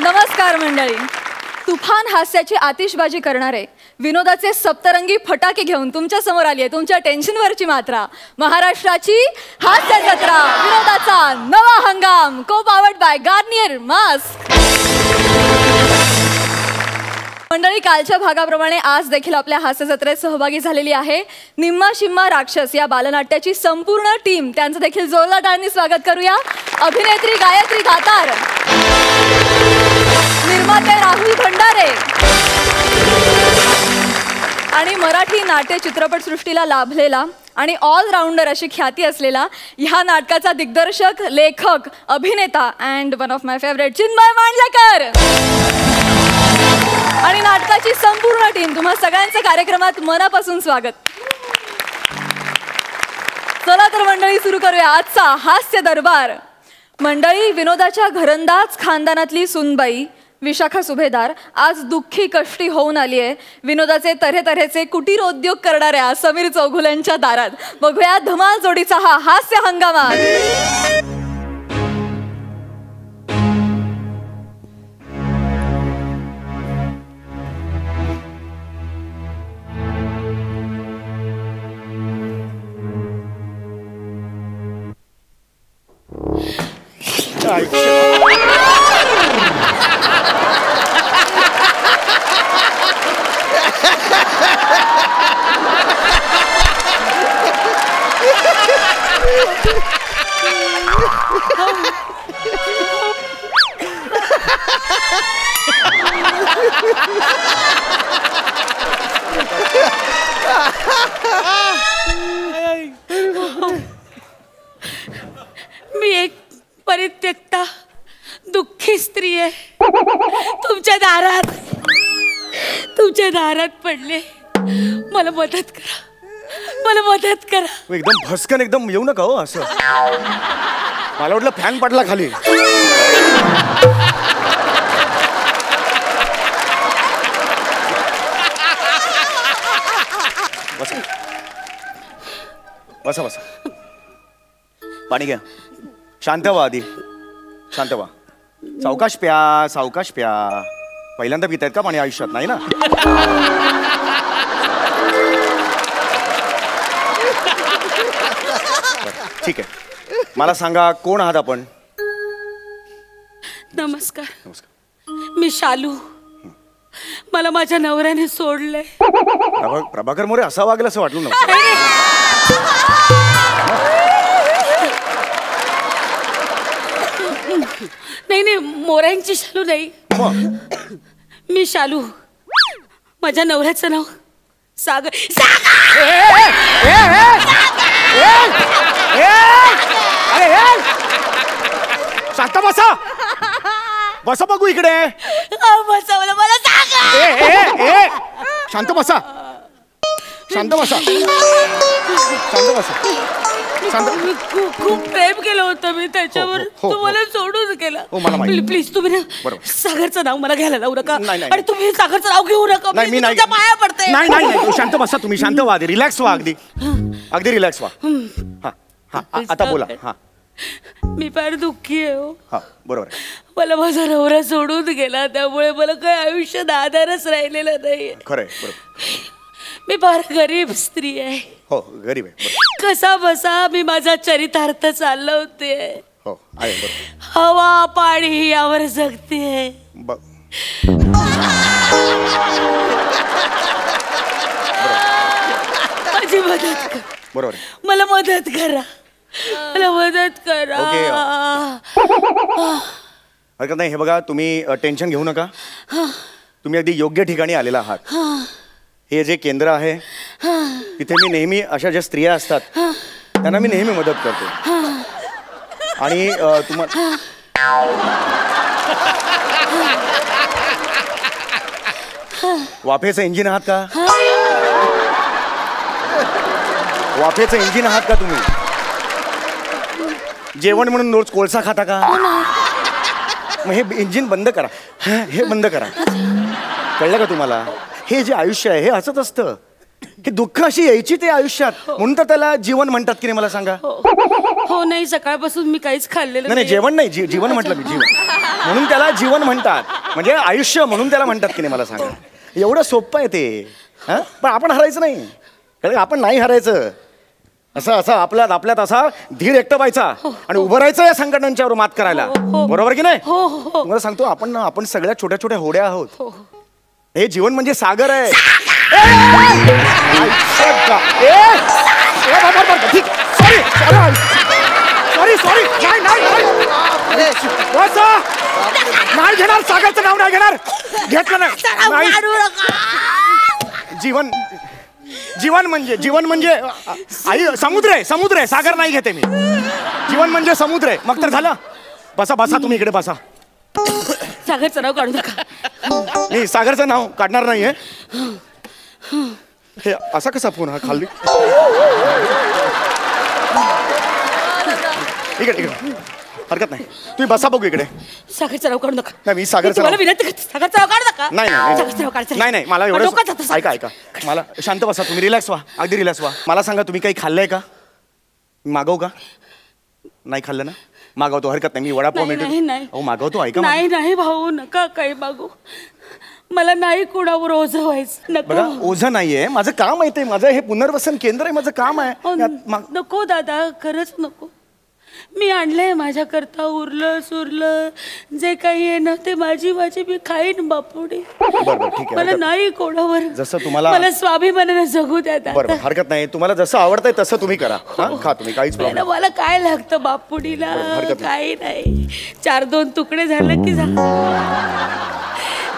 नमस्कार मंडळी. तुफान हास्याची आतिषबाजी करणारे विनोदाचे सप्तरंगी फटाके घेऊन तुमच्या समोर आली आहे तुमच्या टेन्शनवरची मात्रा. महाराष्ट्राची हास्य जत्रा, विनोदाचा नवा हंगाम, को पावर्ड बाय गार्नियर मास्क. मंडळी, कालच्या भागाप्रमाणे आज देखील आपल्या हास्य जत्रेत सहभागी झालेली आहे निम्मा शिम्मा राक्षस या बालनाट्याची संपूर्ण टीम. त्यांचं देखील जोरदार टाळ्यांनी स्वागत करूया. अभिनेत्री गायत्री दातार, निर्माते राहुल भंडारे आणि मराठी नाट्य चित्रपटसृष्टीला लाभलेला आणि ऑलराऊंडर अशी ख्याती असलेला ह्या नाटकाचा दिग्दर्शक, लेखक, अभिनेता and one of my favourite Chinmay Mandlekar आणि नाटकाची संपूर्ण टीम. तुम्हा सगळ्यांचं कार्यक्रमात मनापासून स्वागत. चला तर मंडळी, सुरू करूया आजचा हास्य दरबार. मंडळी, विनोदाच्या घरंदाज खानदानातली सुनबाई विशाखा सुभेदार आज दुःखी कष्टी होऊन आली आहे विनोदाचे तऱ्हेतऱ्हेचे कुटीर उद्योग करणाऱ्या समीर चौघुल्यांच्या दारात. बघूया धमाल जोडीचा हा हास्य हंगामा. मी एक परित्यक्ता दुःखी स्त्री आहे. तुमच्या दारात पडले. मला मदत करा, मला मदत करा. एकदम भस्कन एकदम येऊ नका हो असं. मला वाटलं फॅन पडला खाली. बसा बसा बसा. पाणी घ्या. शांत व्हा आधी, शांत व्हा. सावकाश प्या, सावकाश प्या. पहिल्यांदा पितायत का पाणी आयुष्यात? नाही ना. ठीक आहे, मला सांगा कोण आहात आपण? नमस्कार. नमस्कार. मी शालू. मला माझ्या नवऱ्याने सोडलंय. प्रभाकर मोरे असा वागेल असं वाटलं नव्हतं. नाही नाही, मोऱ्यांची शालू नाही. मी शालू. माझ्या नवऱ्याचं नाव सागर. शांत बसा. बसा बघू इकडे. बसवलं मला सागर. शांत बसा, शांत बसा, शांत बसा. मी खूप प्रेम केलं होतं मी त्याच्यावर. तू मला सोडून गेला. प्लीज तुम्ही ना सागरचं नाव मला घ्यायला लावू नका. आणि तुम्ही सागरचं नाव घेऊ नका. नाही मी नाही, पाया पडते. नाही नाही नाही. शांत बसा तुम्ही, शांत व्हा. रिलॅक्स व्हा. अगदी अगदी रिलॅक्स व्हा. हा हा, आता बोला. हा, मी फार दुःखी आहे हो. हा बरोबर आहे. मला माझा नवरा सोडून गेला, त्यामुळे मला काही आयुष्यात आधारच राहिलेला नाही. खरं आहे, बरोबर. मी फार गरीब स्त्री आहे. हो, गरीब आहे. कसा बसा मी माझा चरितार्थ चालवते. हो आहे, बरोबर. हवा पाणी यावर जगते. माझी मदत कर. बरोबर. मला मदत करा, मला मदत करा. हरकत नाही. हे बघा, तुम्ही टेन्शन घेऊ नका. तुम्ही अगदी योग्य ठिकाणी आलेला आहात. हे जे केंद्र आहे तिथे मी नेहमी अशा ज्या स्त्रिया असतात त्यांना मी नेहमी मदत करतो. आणि तुम्हाला वाफेचं इंजिन आहात का? वाफेचं इंजिन आहात का तुम्ही? जेवण म्हणून रोज कोळसा खाता का? मग हे इंजिन बंद करा. हे बंद करा. कळलं का तुम्हाला? हे जे आयुष्य आहे हे असंच असतं. हे दुःख अशी यायची ते आयुष्यात, म्हणून तर त्याला जीवन म्हणतात की नाही मला सांगा. हो नाही, सकाळपासून मी काहीच खाल्लेलं नाही. जेवण नाही, जीवन म्हटलं मी, जीवन म्हणून त्याला जीवन म्हणतात. म्हणजे आयुष्य म्हणून त्याला म्हणतात की नाही मला सांगा. एवढं सोपं आहे ते. हा पण आपण हरायचं नाही, कारण आपण नाही हरायचं. असं आपल्यात असा धीर एकटं व्हायचा आणि उभं राहायचं या संकटांच्यावर मात करायला. बरोबर की नाही? तुम्हाला सांगतो आपण सगळ्या छोट्या छोट्या होड्या आहोत. हे जीवन म्हणजे सागर आहे. सॉरी नाही घेणार, सागरचं नाव नाही घेणार. घेतलं नाही. जीवन म्हणजे आई समुद्र आहे, सागर नाही घेते मी. जीवन म्हणजे समुद्र आहे. मग तर झालं. बसा तुम्ही इकडे बसा. सागरचं नाव काढू नका. नाही सागरचं नाव काढणार नाहीये. हे असा कसा फोन हा खाली? इकडे हरकत नाही, तुम्ही बसा बघू इकडे. सागरचं नाव काढू नका. नाही मी सागरचं नाव सागरचं नाव काढू नका. नाही मला एवढं ऐका मला शांत बसा तुम्ही. रिलॅक्स व्हा, अगदी रिलॅक्स व्हा. मला सांगा तुम्ही काही खाल्लंय का? मागवू का? नाही खाल्लं ना? मागवतो, हरकत नाही. मी वडापाव मिळतो मागवतो. ऐका नाही भाऊ नका काही मागू. मला नाही कुणावर ओझं व्हायचं. बघा ओझं नाहीये, माझं काम आहे ते. माझं हे पुनर्वसन केंद्र आहे, माझं काम आहे. नको दादा, खरंच नको. मी आणलंय माझ्याकरता उरलं सुरलं जे काही आहे ना ते माझी मी खाईन बापुडी. बरोबर ठीक आहे. मला नाही कोणावर, जसं तुम्हाला मला स्वाभिमानाने जगू द्या. बरोबर हरकत नाही. तुम्हाला जसं आवडतंय तसं तुम्ही करा. खा तुम्ही, काहीच प्रॉब्लेम. मला काय लागतं बापुडीला? काही नाही. 4-2 तुकडे झालं की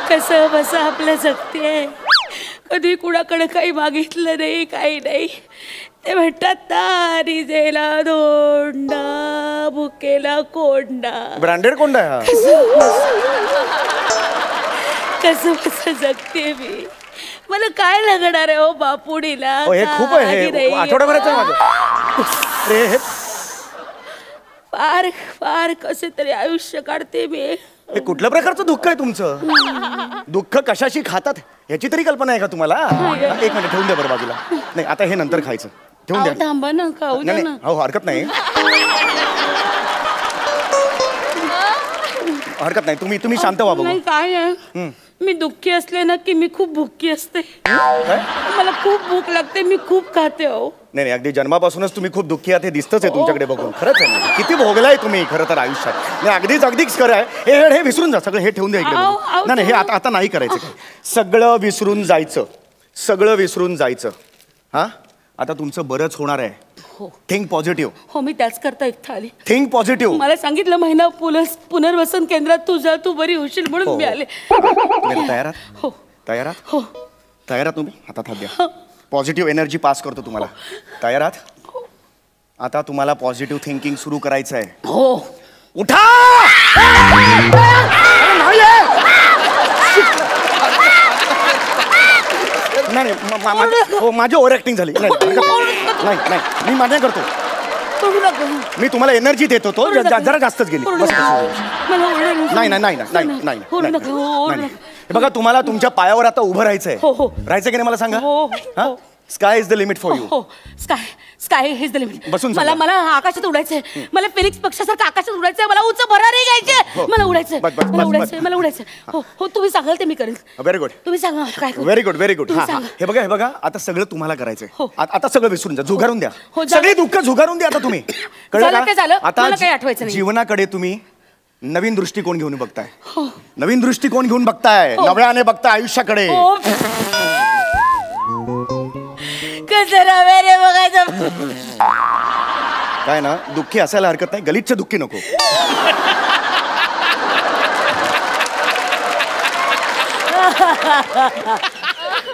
कसं बस आपल्या जगते. कधी कुणाकडे काही मागितलं नाही, काही नाही. ते म्हणतात ना, रिजेला धोंडा भुकेला कोंडा. ब्रँडेड कोंडा आहे. कसं जगते मी. मला काय लागणार आहे हो बापुडीला? हे खूप आहे, आठवड्याभराचं माझं. फार कसे तरी आयुष्य काढते मी. हे कुठल्या प्रकारचं दुःख आहे तुमचं? दुःख कशाशी खातात याची तरी कल्पना आहे का तुम्हाला? एक मिनिट ठेवून द्या बरं बाजूला. नाही आता हे नंतर खायचं. ठेवून द्या. थांबा ना, खाऊ द्या ना. हो हरकत नाही, हरकत नाही. तुम्ही शांत व्हा. बघू काय आहे, मी दुःखी असले ना की मी खूप भुकी असते. मला खूप भूक लागते, मी खूप खाते. हो नाही अगदी जन्मापासूनच तुम्ही खूप दुःखी आहात हे दिसतच आहे तुमच्याकडे बघून. खरंच आहे, किती भोगलाय तुम्ही खरं तर आयुष्यात. नाही अगदीच खरं आहे. हे विसरून जा सगळं. हे ठेवून द्या इकडे. नाही हे आता नाही करायचं. सगळं विसरून जायचं. हा आता तुमचं बरंच होणार आहे. Think positive. हो मी त्याच करता इथं आले. Think positive. मला सांगितलं महिना पुनर्वसन केंद्रात तू बरी होशील म्हणून मी आले. तयार आहात तुम्ही? हातात हात द्या. पॉझिटिव्ह एनर्जी पास करतो तुम्हाला. तयार आहात? आता तुम्हाला पॉझिटिव्ह थिंकिंग सुरू करायचं आहे. हो उठा. नाही माझी ओव्हर ऍक्टिंग झाली. नाही मी माझ्या करतो. मी तुम्हाला एनर्जी देत होतो, जरा जास्तच गेली. नाही बघा तुम्हाला तुमच्या पायावर आता उभं राहायचंय. राहायचं की नाही मला सांगा. Sky is the limit for you. Sky is the limit. बसून मला आकाशात उडायचंय. मला फिनिक्स पक्षासारखं आकाशात उडायचंय. मला उंच भरारी घ्यायचे. मला उडायचंय. हो तुम्ही सांगाल ते मी करेन. Very good. तुम्ही सांगा काय. Very good. हे बघा आता सगळं तुम्हाला करायचंय. आता सगळं विसरून जा. झुगारून द्या सगळे दुःख. झुगारून द्या आता तुम्ही. कळलं का? आता जीवनाकडे तुम्ही नवीन दृष्टिकोन घेऊन बघताय. नव्याने बघताय आयुष्याकडे. काय ना दुःखी असायला हरकत नाही, गलिच्छ दुःखी नको.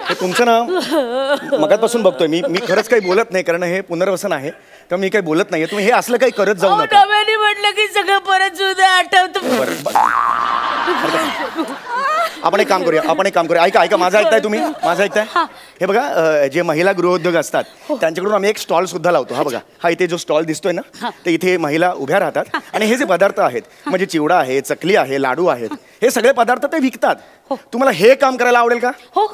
हे तुमचं ना मगापासून बघतोय मी खरंच काही बोलत नाही, कारण हे पुनर्वसन आहे तर मी काही बोलत नाहीये. तुम्ही हे असलं काही करत जाऊ नका. म्हटलं की सगळं परत सुद्धा आठवतं. आपण एक काम करूया. ऐका माझं ऐकताय तुम्ही? माझं ऐकताय? हे बघा जे महिला गृहोद्योग असतात त्यांच्याकडून आम्ही एक स्टॉल सुद्धा लावतो. हा बघा, हा इथे जो स्टॉल दिसतोय ना, ते इथे महिला उभ्या राहतात आणि हे जे पदार्थ आहेत म्हणजे चिवडा आहे, चकली आहे, लाडू आहेत, हे सगळे पदार्थ ते विकतात. तुम्हाला हे काम करायला आवडेल का? हो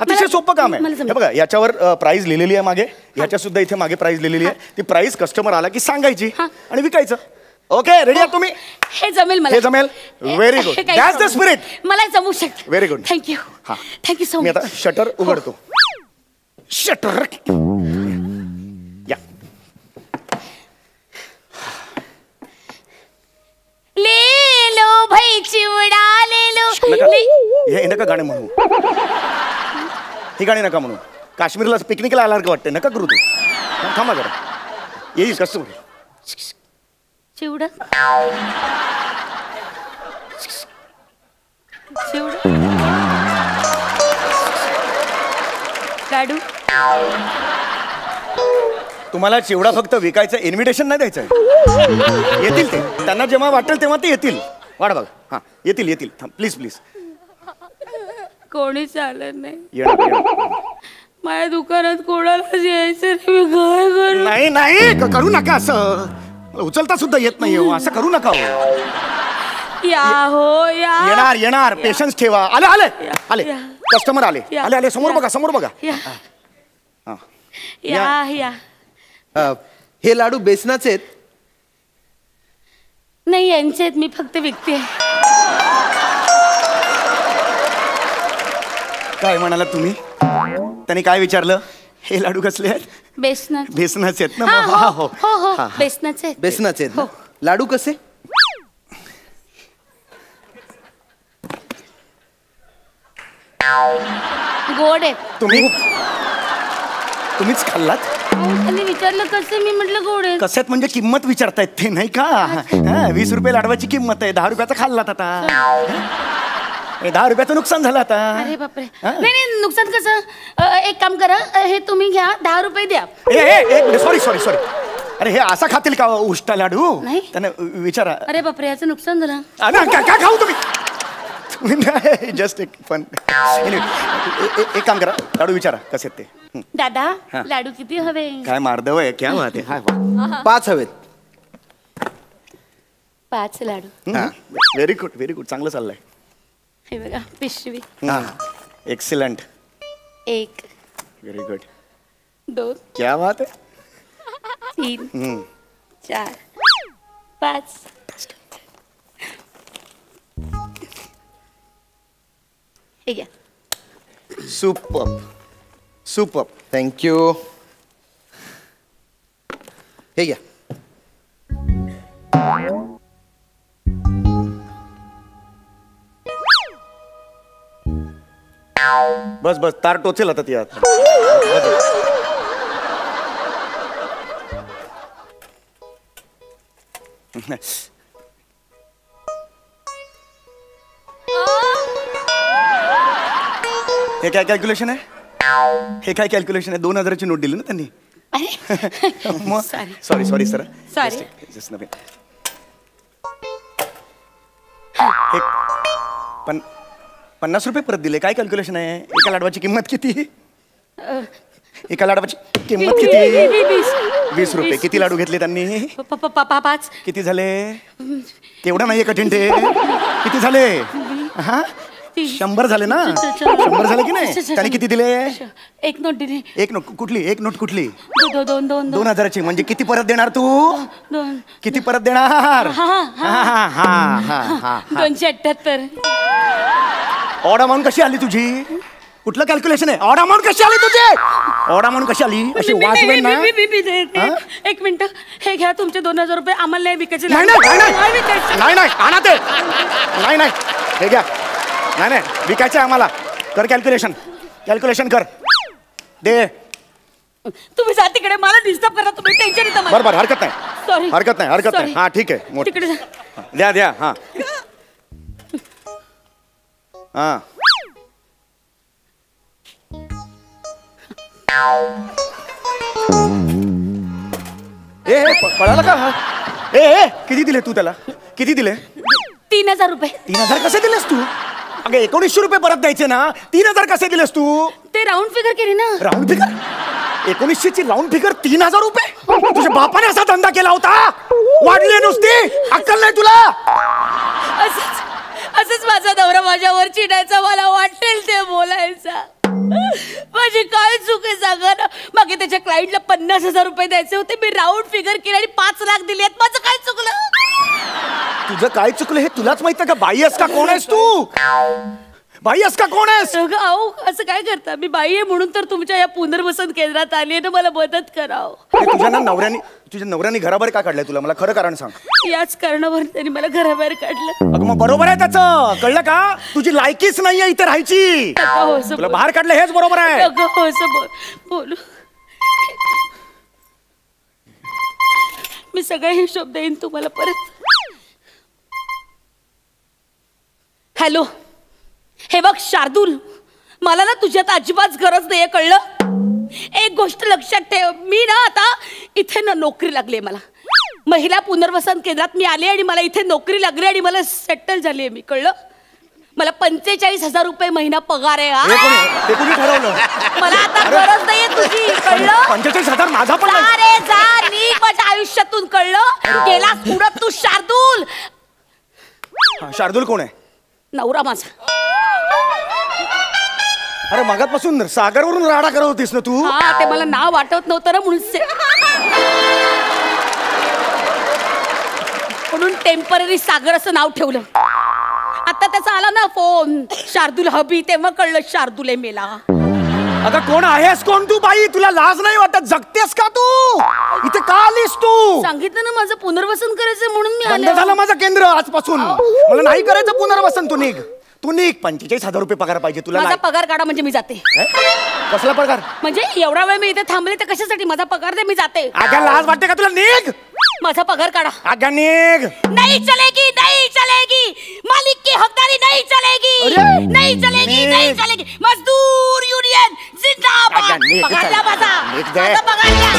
अतिशय सोपं काम आहे. हे बघा याच्यावर प्राइस लिहिलेली आहे मागे. ह्याच्या सुद्धा इथे मागे प्राइस लिहिलेली आहे. ती प्राइस कस्टमर आला की सांगायची आणि विकायचं. ओके रेडी आहात तुम्ही? हे जमेल मला. हे जमेल. Very good. हे काही दॅट्स द problem. स्पिरिट. मला जमू शकतं. Very good. थँक्यू. हा. थँक्यू सो मी मच. आता शटर उघडतो. शटर या. ले लो भाई चिवडा ले लो. हे नका गाणे म्हणू. ही गाणी नका म्हणू. काश्मीरला पिकनिकला आला का वाटतं. नका करू तू. थांबा जरा. येईल कसं चिवडा चिवडा लाडू. तुम्हाला चिवडा फक्त विकायचं इन्व्हिटेशन नाही द्यायचं. येतील ते. त्यांना जेव्हा वाटेल तेव्हा ते येतील. वाट बघा. हा येतील येतील. थांब प्लीज प्लीज. कोणीच आलं नाही. येणार. माझ्या दुकानात कोणालाच यायचं नाही. मी काय करू? नाही नाही करू नका असं. उचलता सुद्धा येत नाही हो. असं करू नका हो. या हो या. येणार येणार. पेशन्स ठेवा. आले आले आले. या. कस्टमर आले या. आले आले. समोर या. बघा समोर बघा. या हा. या या. हे लाडू बेसनाचे आहेत. नाही यांचे आहेत. मी फक्त विकते. काय म्हणाला तुम्ही? त्यांनी काय विचारलं? हे लाडू कसले आहेत? बेसनाचे. बेसनाचे आहेत ना? हा, मग हा, हो हो हो हा. बेसनाचे आहेत. बेसनाचे आहेत ना? हो. लाडू कसे? गोड आहेत. तुम्हीच खाल्लात? त्यांनी विचारलं कसं. मी म्हटलं गोड आहेत. कशात म्हणजे किंमत विचारतायत ते नाही का? हा, 20 रुपये लाडवाची किंमत आहे. 10 रुपयाचा खाल्लात आता. 10 रुपयाचं नुकसान झालं आता. अरे बापरे. हा. नाही नाही नुकसान कसं. एक काम करा. हे तुम्ही घ्या. 10 रुपये द्या. Sorry sorry sorry. अरे हे असा खातील का उष्टा लाडू? नाही. त्यांना विचारा. अरे बापरे याचं नुकसान झालं. काय खाऊ तुम्ही? जस्ट एक फन. एक काम करा. लाडू विचारा कसे आहेत ते. दादा हा. लाडू किती हवे? काय मार्दव आहे. क्या बात आहे. हाय वा. 5 हवेत. 5 लाडू. Very good very good. चांगलं चाललंय. हे बघा पिशवी. एक्सिलंट. 1 very good. 2 क्या बात आहे. 3 4 5. हे घ्या. Super super. थँक्यू. हे घ्या. बस बस. तार टोचेल आता ती आता. हे काय कॅल्क्युलेशन आहे? हे काय कॅल्क्युलेशन आहे? 2000ची नोट दिली ना त्यांनी. मग Sorry. Sorry sorry sir. Sorry. नवीन. हे 50 रुपये परत दिले. काय कॅल्क्युलेशन आहे? एका लाडवाची किंमत किती? एका लाडवाची किंमत किती? 20 रुपये. किती लाडू घेतले त्यांनी? 5. किती झाले? तेवढं नाहीये कठीण ते. किती झाले? हा 100 झाले ना? 100 झाले की नाही? त्यांनी किती दिले? एक नोट दिली. एक नोट कुठली? एक नोट कुठली? 2 म्हणजे किती परत देणार तू? 2 किती परत देणार? हा, हा, हा, हा, हा, हा. 278. ऑड अमाऊंट कशी आली तुझी? कुठलं कॅल्क्युलेशन आहे? ऑड अमाऊंट कशी आली तुझी? ऑड अमाऊंट कशी आली? अशी वाजवेल ना? एक मिनिट. हे घ्या तुमचे 2000 रुपये. आम्हाला नाही विकायचे. नाही नाही नाही, नाही विकायचे. नाही नाही आणा ते. नाही नाही हे घ्या. नाही नाही विकायचं आहे आम्हाला. कर कॅल्क्युलेशन. कॅल्क्युलेशन कर. दे. तुम्ही जा तिकडे. मला डिस्टर्ब करा तुम्ही. टेन्शन येतं मला. बरोबर. हरकत नाही. सॉरी. हरकत नाही हरकत नाही. Sorry. हा ठीक आहे. तिकडे जा. द्या द्या. हा हा. पळाला का? किती दिले तू त्याला? किती दिले? 3000 रुपये. 3000 कसे दिलेस तू? अगं 1900 रुपये परत द्यायचे ना. 3000 कसे दिलेस तू? ते राऊंड फिगर केली ना. Round figure? 1900 ची राऊंड फिगर 3000 रुपये? तुझ्या बापाने असा धंदा केला होता? वाढली नुसती अक्कल नाही तुला? असंच माझा नवरा माझ्यावर चिडायचा. मला वाटेल ते बोलायचा. माझी काय चूक आहे सांगा ना. मागे त्याच्या क्लायंटला 50,000 रुपये द्यायचे होते, मी राऊंड फिगर केली आणि 5 लाख दिले आहेत. माझं काय चुकलं? तुझं काय चुकलं हे तुलाच माहित का? बाई आहेस का? कोण आहेस तू? बाई आहेस का? कोण आहेस? अहो असं काय करता? मी बाई आहे म्हणून तर तुमच्या या पुनर्वसन केंद्रात आली आहे ना, मला मदत कराव. तुझ्या नवऱ्याने घराबाहेर का काढलंय तुला? मला खरं कारण सांग. याच कारणावर त्यांनी मला घराबाहेर काढलं. अगं मग बरोबर आहे त्याचं, कळलं का? तुझी लायकीच नाहीये इथे राहायची. तुला बाहेर काढलं हेच बरोबर आहे. बोलू मी सगळे हिशोब देईन तुम्हाला परत. हॅलो, हे बघ शार्दूल, मला ना तुझ्यात अजिबात गरज नाहीये, कळलं? एक गोष्ट लक्षात ठेव, मी ना आता इथे ना नोकरी लागली मला. महिला पुनर्वसन केंद्रात मी आले आणि मला इथे नोकरी लागली आणि मला सेटल झाली आहे मी, कळलं? मला 45,000 रुपये महिना पगार आहे. ते कुणी ठरवलं? मला आता गरज नाहीये तुझी, कळलं? 45,000 माझा पण अरे जा निघ माझ्या आयुष्यातून, कळलं? गेलास पुढं तू शार्दूल. शार्दूल कोण आहे? नवरा माझा. अरे मगापासून सागरवरून राडा करत होतीस ना तू? हा, ते मला नाव आठवत नव्हतं ना म्हणून टेम्पररी सागर असं नाव ठेवलं. आता त्याचा आला ना फोन, शार्दूल हबी, तेव्हा कळलं शार्दूल आहे मेला. अगं कोण आहेस? कोण तू बाई? तुला लाज नाही वाटत? जगतेस का तू? इथे का आलीस तू? सांगितलं ना माझं पुनर्वसन करायचं म्हणून मी बंद झालं माझं केंद्र आजपासून. मला नाही करायचं पुनर्वसन. तू निघ, तू निघ. 45,000 रुपये पगार पाहिजे तुला. माझा पगार काढा म्हणजे मी जाते. कसला पगार? म्हणजे एवढा वेळ मी इथे थांबले तर कशासाठी? माझा पगार दे, मी जाते. अगं लाज वाटते का तुला? निघ. माझा पगार काढा. अगं निघ. नहीं चलेगी, नहीं चलेगी, मालिक की हकदारी नहीं चलेगी, नहीं चलेगी, नहीं चलेगी. मजदूर यूनियन जिंदाबाद. पगार द्या माझा. माझा पगार द्या.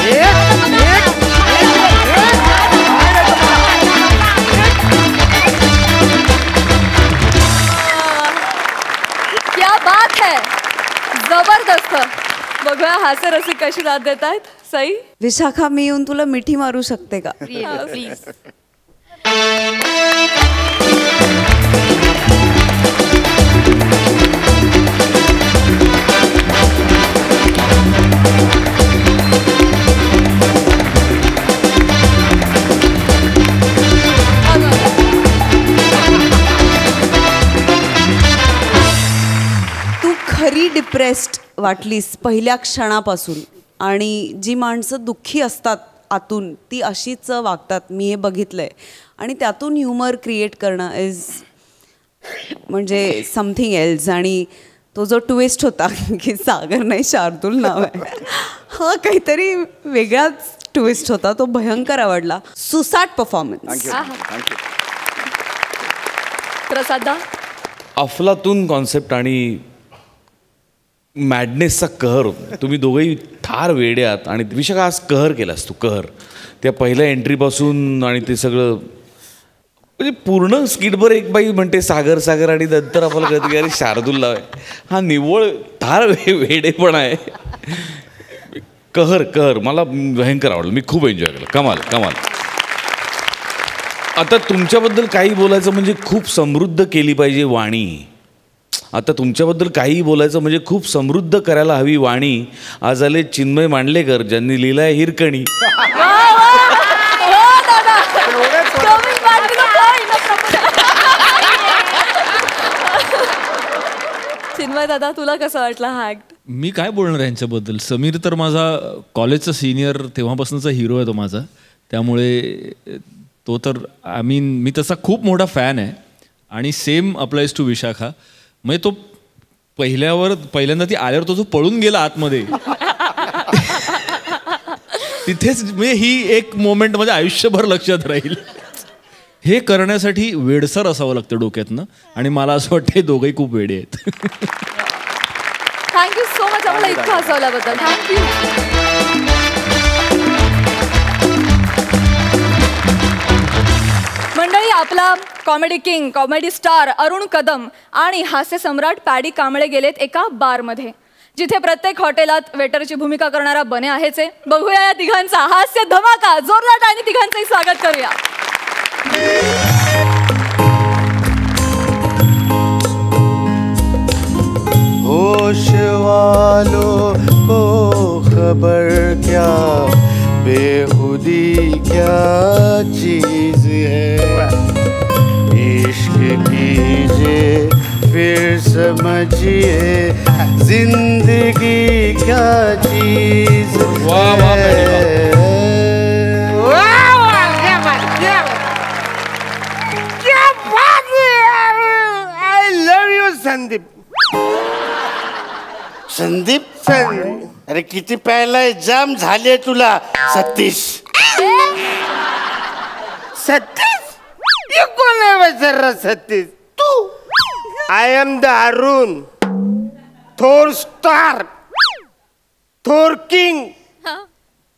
क्या बात है, जबरदस्त. बघूया हास्य रसिक कशी दाद देत आहेत. सई, विशाखा, मी येऊन तुला मिठी मारू शकते का? प्लीज. तू खरी डिप्रेस्ड वाटलीस पहिल्या क्षणापासून. आणि जी माणसं दुःखी असतात आतून ती अशीच वागतात, मी हे बघितलंय. आणि त्यातून ह्युमर क्रिएट करणं इज म्हणजे समथिंग एल्स. आणि तो जो ट्विस्ट होता की सागर नाही शार्दूल नाव आहे, हा काहीतरी वेगळाच ट्विस्ट होता, तो भयंकर आवडला. सुसाट परफॉर्मन्स. प्रसादा, अफलातून कॉन्सेप्ट आणि मॅडनेसचा कहर. तुम्ही दोघंही ठार वेडे आहात. आणि विशाखा आज कहर केलास तू, कहर. त्या पहिल्या एंट्रीपासून आणि ते सगळं म्हणजे पूर्ण स्किटभर एक बाई म्हणते सागर सागर आणि नंतर आपल्याला कळतं की अरे शार्दूल नाव आहे. हा निव्वळ ठार वेडेपणा आहे. कहर कहर मला भयंकर आवडलं. मी खूप एन्जॉय केलं. कमाल कमाल. आता तुमच्याबद्दल काही बोलायचं म्हणजे खूप समृद्ध केली पाहिजे वाणी. आता तुमच्याबद्दल काही बोलायचं म्हणजे खूप समृद्ध करायला हवी वाणी. आज आले चिन्मय मांडलेकर, ज्यांनी लिहिलाय हिरकणी. चिन्मय दादा, तुला कसं वाटलं हा ऍक्ट? मी काय बोलणार यांच्याबद्दल. समीर तर माझा कॉलेजचा सिनियर, तेव्हापासूनचा हिरो आहे तो माझा. त्यामुळे तो तर मी तसा खूप मोठा फॅन आहे. आणि सेम अप्लाइज टू विशाखा. म्हणजे तो पहिल्यांदा ती आल्यावर तो पळून गेला आतमध्ये. तिथेच म्हणजे ही एक मोमेंट माझ्या आयुष्यभर लक्षात राहील. हे करण्यासाठी वेडसर असावं लागतं डोक्यातनं. आणि मला असं वाटतं हे दोघंही खूप वेडे आहेत. थँक्यू सो मच आम्हाला इतकं हसवल्याबद्दल. थँक्यू. मंडळी, आपला comedy king, comedy star Arun Kadam आणि हास्य सम्राट पॅडी कांबळे गेलेत एका बारमध्ये, जिथे प्रत्येक हॉटेलात वेटरची भूमिका करणारा बने आहेच आहे. बघूया या तिघांचा हास्य धमाका. जोरदार आणि तिघांचंही स्वागत करूया. होशवार लीजिए फिर समझिए जिंदगी क्या चीज है। I love you, Sandeep. Sandeep अरे किती प्यायलाय जाम झाले तुला सतीश. सतीश ये कोण आहे बेचारा सतीश? तू. आय एम द अरुण, थोर स्टार, थोर किंग,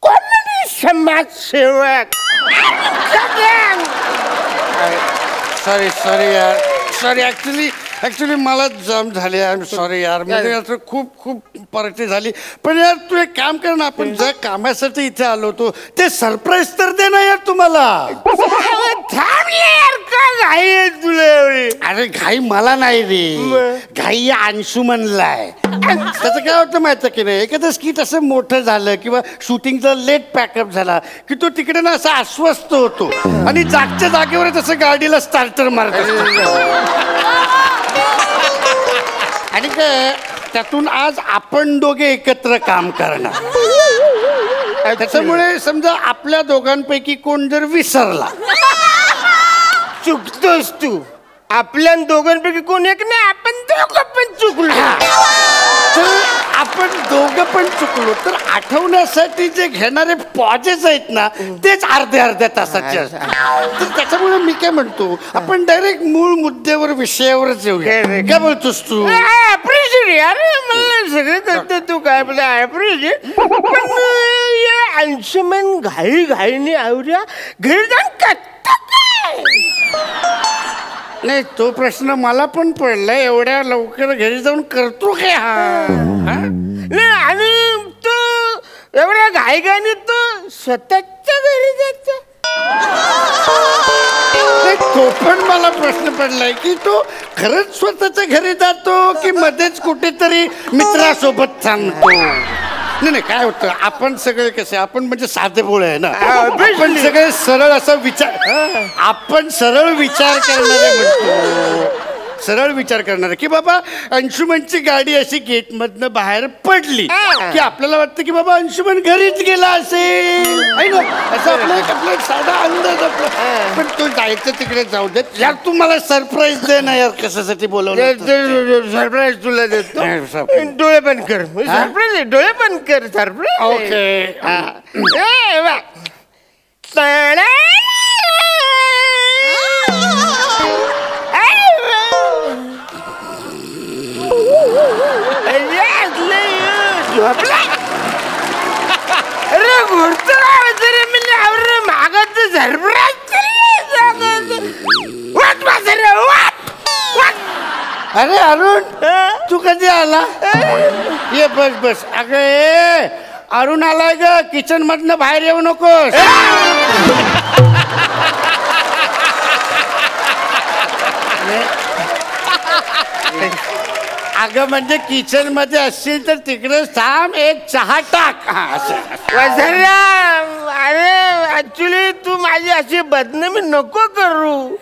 कॉमेडी समाजसेवक. सॉरी यार सॉरी ऍक्च्युली मला जाम झाले. आय एम सॉरी यार. म्हणजे यार खूप पार्टी झाली. पण यार तू एक काम कर ना, आपण ज्या कामासाठी इथे आलो होतो ते सरप्राईज तर दे ना यार तुम्हाला. यार काय घाई आहे तुला एवढी? अरे घाई मला नाही रे, घाई या अंशुमनलाय. त्याचं काय होतं माहिती की नाही, एखादं स्किट असं मोठं झालं किंवा शूटिंगचा लेट पॅकअप झाला की तो तिकडे ना असा अस्वस्थ होतो आणि जागच्या जागेवर तसं गाडीला स्टार्टर मारत. आणि काय त्यातून आज आपण दोघे एकत्र काम करणार. त्याच्यामुळे समजा आपल्या दोघांपैकी कोण जर विसरला, चुकतोस तू. आपल्या दोघांपैकी कोण एक नाही, आपण दोघं पण चुकलो. तर आपण दोघं पण चुकलो तर आठवण्यासाठी जे घेणारे पॉजेस आहेत ना तेच अर्ध्या तासाचे असतात. तर त्याच्यामुळे मी काय म्हणतो, आपण डायरेक्ट मूळ मुद्द्यावर विषयावरच येऊया. काय बोलतोस तू? यार मला सगळं करतो तू काय बोला अप्रिशिएट. पण अंशुमन घाईने आवड्या घरी जाऊन करतो काय? नाही तो प्रश्न मला पण पडला. एवढ्या लवकर घरी जाऊन करतो काय हा? नाही आणि तू एवढ्या घाईने तू स्वतःच्या घरी जातो. तो पण मला प्रश्न पडलाय की तो खरंच स्वतःच्या घरी जातो की मध्येच कुठेतरी मित्रासोबत सांगतो. नाही काय होतं, आपण सगळे कसे, आपण म्हणजे साधे बोळे आहे ना. आपण सगळे सरळ असा विचार, आपण सरळ विचार करणारे म्हणतो. सरळ विचार करणारे की बाबा अंशुमनची गाडी अशी गेट मधनं बाहेर पडली की आपल्याला वाटतं की बाबा अंशुमन घरीच गेला असेल, असं आपला साधा अंदाज आपला. पण तो जायचं तिकडे जाऊ देत यार. तू मला सरप्राईज दे ना यार. कशासाठी बोलवलं? सरप्राईज तुला देतो. डोळे बंद कर. सरप्राईज डोळे बंद कर. सरप्राईज. ओके. अरे घोडतो मागत अरे अरुण तू कधी आला? ये बस. अगं अरुण आलाय ग. किचन मधनं बाहेर येऊ नकोस. अगं म्हणजे किचन मध्ये असशील तर तिकडे थांब, एक चहा टाक. अरे ऍक्च्युली तू माझी अशी बदनामी नको करू.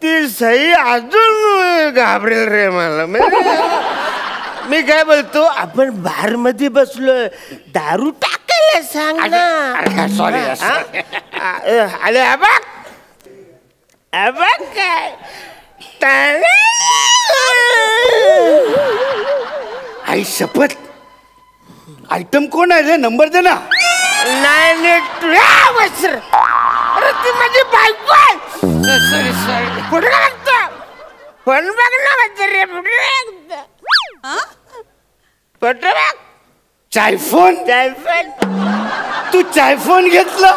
ती सई अजून घाबरेल रे मला. मी काय बोलतो, आपण बार मध्ये बसलोय, दारू टाकायला सांग ना. सॉरी. अरे अबक काय आई शपथ. आयटम कोण आहे रे? नंबर दे ना. नाही अरे ती माझी बायको आहे. सॉरी कुठे बघतो? फोन बघ ना रे. कुठे बघ? चायफोन. तू चायफोन घेतला?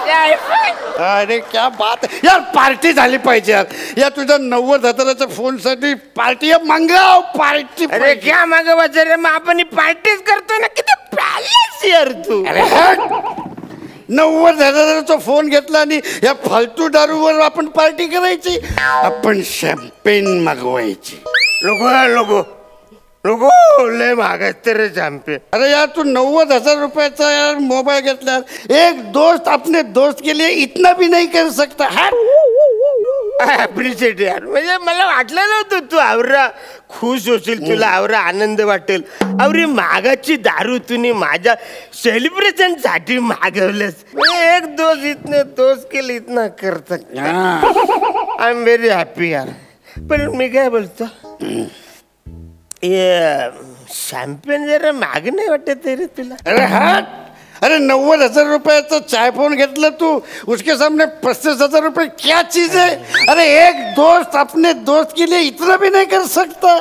अरे क्या बात यार. पार्टी झाली पाहिजे यार. या तुझ्या 90,000च्या फोन साठी पार्टी मागव. पार्टी. अरे क्या मागवा रे. मग आपण पार्टीच करतो ना. किती पॅलेस यार तू. अरे 90,000चा फोन घेतला आणि या फालतू दारूवर आपण पार्टी करायची. आपण शॅम्पेन मागवायची. लोगो लय महागात रे शॅम्पेन. अरे यार तू 90,000 रुपयाचा यार मोबाईल घेतला. एक दोस्त अपने दोस्त के लिए इतना भी नहीं कर सकता है. ॲप्रिशिएट यार. म्हणजे मला वाटलं नव्हतं तू आवरा खुश होशील, तुला आवरा आनंद वाटेल. आवरी मागाची दारू तुम्ही माझ्या सेलिब्रेशन साठी मागवलंस. एक दोस्त इतने दोस्त केले इतना करत. आय एम व्हेरी हॅपी यार. पण मी काय बोलतो, शॅम्पेन जरा माग नाही वाटत रे तुला? अरे हा, अरे 90,000 रुपयाचा चाय फोन घेतला तू, उसके सामने 35,000 रुपये क्या चीज है? अरे एक दोस्त अपने दोस्त के लिए इतना भी नहीं कर सकता.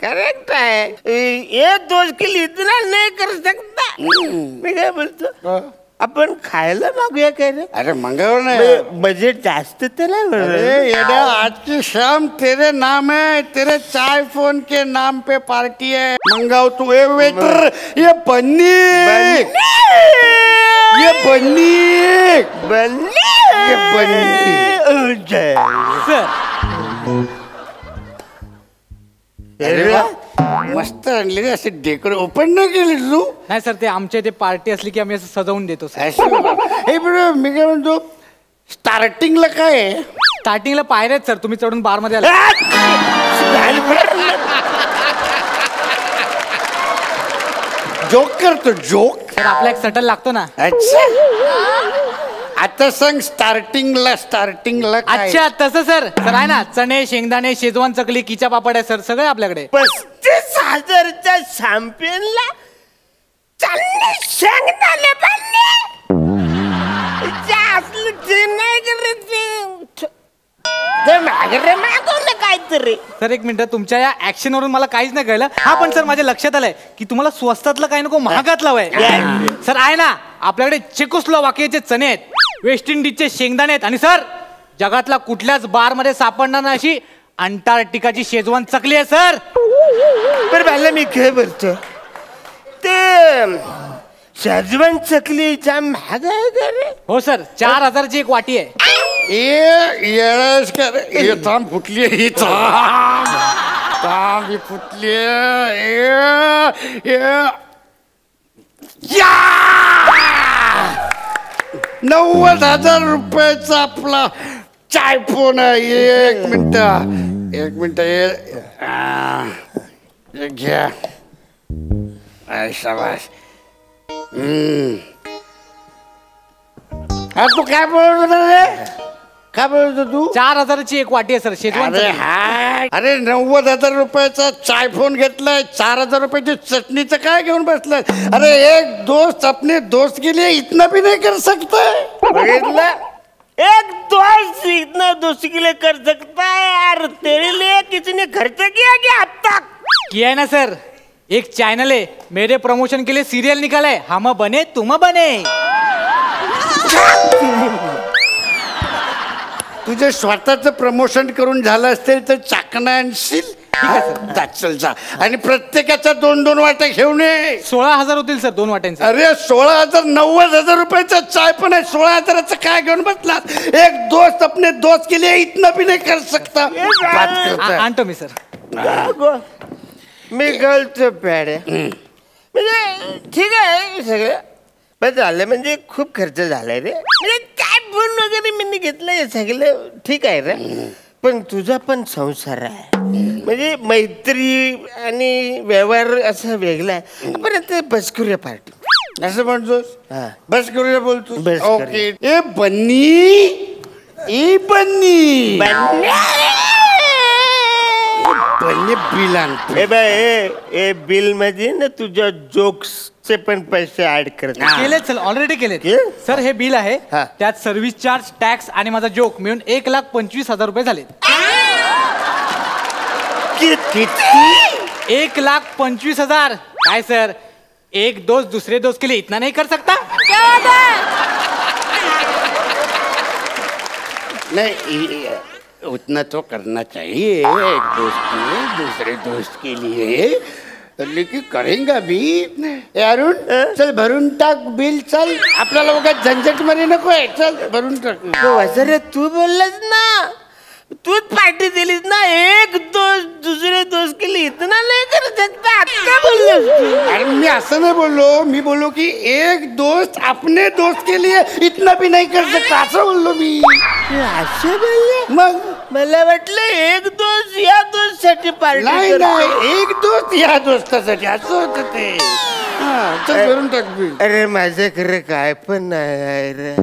करेक्ट है. एक दोस्त के लिए इतना नहीं कर सकता. मी काय बोलतो, आपण खायला मागूया काय रे? अरे मंगाव नाही, बजेट जास्त तर नाही. अरे येड्या, आज की शाम तेरे नाम है, तेरे चाय फोन के नाम पे पार्टी है. मंगाओ तू. ए वेटर, ये बन्नी, ये बन्नी, ये बन्नी. अरे वा, मस्त आणली रे. असे डेकोरेट ओपन नाही केली तू? नाही सर, ते आमच्या इथे पार्टी असली की आम्ही असं सजवून देतो सर. हे बरं, मी काय म्हणतो, स्टार्टिंगला काय आहे? स्टार्टिंगला पायऱ्या आहेत सर, तुम्ही चढून बार मध्ये आला. जोक करतो, जोक. सर आपला एक सटल लागतो ना. अच्छा, आता सांग स्टार्टिंगला काय? अच्छा तसं सर. सर आहे ना, चणे, शेंगदाणे, शेजवान चकली, किचा पापड आहे सर, सगळे आपल्याकडे. 35,000च्या शॅम्पेनला चणे शेंगदाणे बनले. नाही मागवलं काहीतरी. सर एक मिनिट, तुमच्या या ऍक्शन वरून मला काहीच नाही कळलं. हा पण सर माझ्या लक्षात आलंय की तुम्हाला स्वस्तातलं काही नको, महागातलं हवंय. सर आहे ना, आपल्याकडे चेकोस्लोवाकियाचे चणे आहेत, वेस्ट इंडिजचे शेंगदाणे आहेत, आणि सर जगातला कुठल्याच बार मध्ये सापडणार नाही अशी अंटार्क्टिकाची शेजवान चकली आहे सर. बरं मला मी काय बोलतो, ते शेजवान चकलीच्या महाग आहे का रे? हो सर, 4,000ची एक वाटी आहे. थांब फुटली, ही थांब ही फुटली. 90,000 रुपयाचा आपला चाय फोन आहे. एक मिनिट घ्या. शाबास. हा, तू काय बोलत होता रे? काय बोलत होता तू? 4,000ची एक वाटी आहे सर शेजवान. अरे 90,000 रुपयाचा चाय फोन घेतलाय, 4,000 रुपयाची चटणीचं काय घेऊन बसलाय? अरे एक दोस्त अपने दोस्त के लिए इतना भी नहीं कर सकता. बघितलं, एक दोस्त इतना दोस्ती के लिए कर सकता है यार. तेरे लिए किसी ने खर्च किया क्या अब तक? किया है ना सर. एक चैनल है, मेरे प्रमोशन के लिए सीरियल निकाला है, हम बने तुम बने. तुझे स्वतःच प्रमोशन करून झालं असेल तर चाकणा आणशील. चल जा, आणि प्रत्येकाच्या 2-2 वाट्या घेऊन ये. 16,000 होतील सर 2 वाट्यांचे. अरे 16,000, 90,000 रुपयाचा चाय पण आहे. 16,000चं काय घेऊन बसला? एक दोस्त अपने दोस्त के लिए इतना भी नहीं कर सकता. आणतो मी सर. मी गलतो पॅड. म्हणजे ठीक आहे सगळं, पण झालं म्हणजे खूप खर्च झालाय रे. म्हणजे काय फोन वगैरे मी घेतलंय सगळं ठीक आहे रे, पण तुझा पण संसार आहे. म्हणजे मैत्री आणि व्यवहार असा वेगळा आहे. पण आता बस करूया पार्टी. असं म्हणतोस? बस करूया बोलतो. बस ओके. ए बन्नी, ए बन्नी, बन्नी बिल आण. ए बिल मध्ये ना तुझ्या जोक्सचे पण पैसे ऍड करत. केलेत सर, ऑलरेडी केलेत सर. हे बिल आहे, त्यात सर्व्हिस चार्ज, टॅक्स आणि माझा जोक मिळून 1,25,000 रुपये झाले. किती? 1,25,000. काय सर, एक दोस्त दूसरे दोस्त के लिए इतना नहीं कर सकता? नहीं, उतना तो करना चाहिए एक दोस्त के दूसरे दोस्त के लिए, लेकिन करेंगा भी. अरुण चल भरून टाक बिल. चल, आपल्याला बघा झंझट मध्ये नको आहे. चल भरून टाक. वसरे तू बोललास ना, तूच पार्टी दिलीस ना. एक दोस्त दुसरे दोस्त के लिए इतना नाही कर सकता. आता बोललास तू. अरे मी असं नाही बोललो, मी बोललो की एक दोस्त अपने दोस्त के लिए इतना भी नहीं कर सकता, असं बोललो मी. असं बोलले? मग मला वाटलं एक दोस्त या दोस्त साठी पार्टी नाही करतोय. नाही, एक दोस्त या दोस्तासाठी असं होतं ते. हा, चल करून टाक मी. अरे माझं खरं काय पण नाही आहे रे.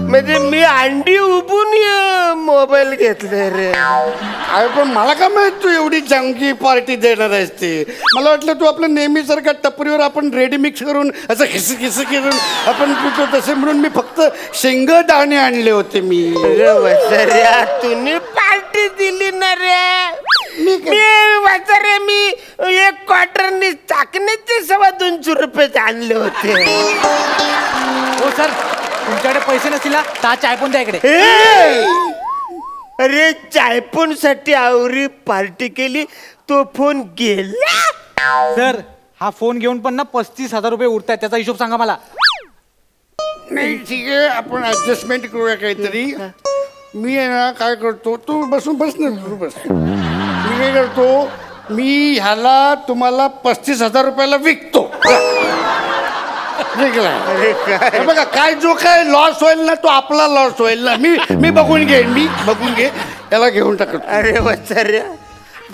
म्हणजे मी अंडी उभून मोबाईल घेतले रे. अरे पण मला काय माहित तू एवढी जंगी पार्टी देणार आहेस ते. मला वाटलं तू आपलं नेहमीसारखं टपरीवर आपण रेडी मिक्स करून असं खिस खिस करून आपण पितो तसे, म्हणून मी फक्त शेंगदाणे आणले होते मी. अरे वसर्या, तुम्ही पार्टी दिली ना रे. मी वसर्या, मी एक क्वार्टरनी चाकण्याचे ₹250 आणले होते. हो सर, तुमच्याकडे पैसे नसतील ना तर चाय पण द्या इकडे. अरे चायपून साठी आवरी पार्टी केली, तो फोन गेला. सर, हा फोन घेऊन पण ना ₹35,000 उरतायत, त्याचा हिशोब सांगा मला. नाही ठीक आहे, आपण ऍडजस्टमेंट करूया काहीतरी. मी आहे ना काय करतो, तू बस ना तू बस. मी काय करतो, मी ह्याला तुम्हाला ₹35,000 विकतो. अरे काय बघा, काय जो काय लॉस होईल ना तो आपला लॉस होईल ना. मी बघून घेईन, मी बघून घे, याला घेऊन टाकतो. अरे वसर्या,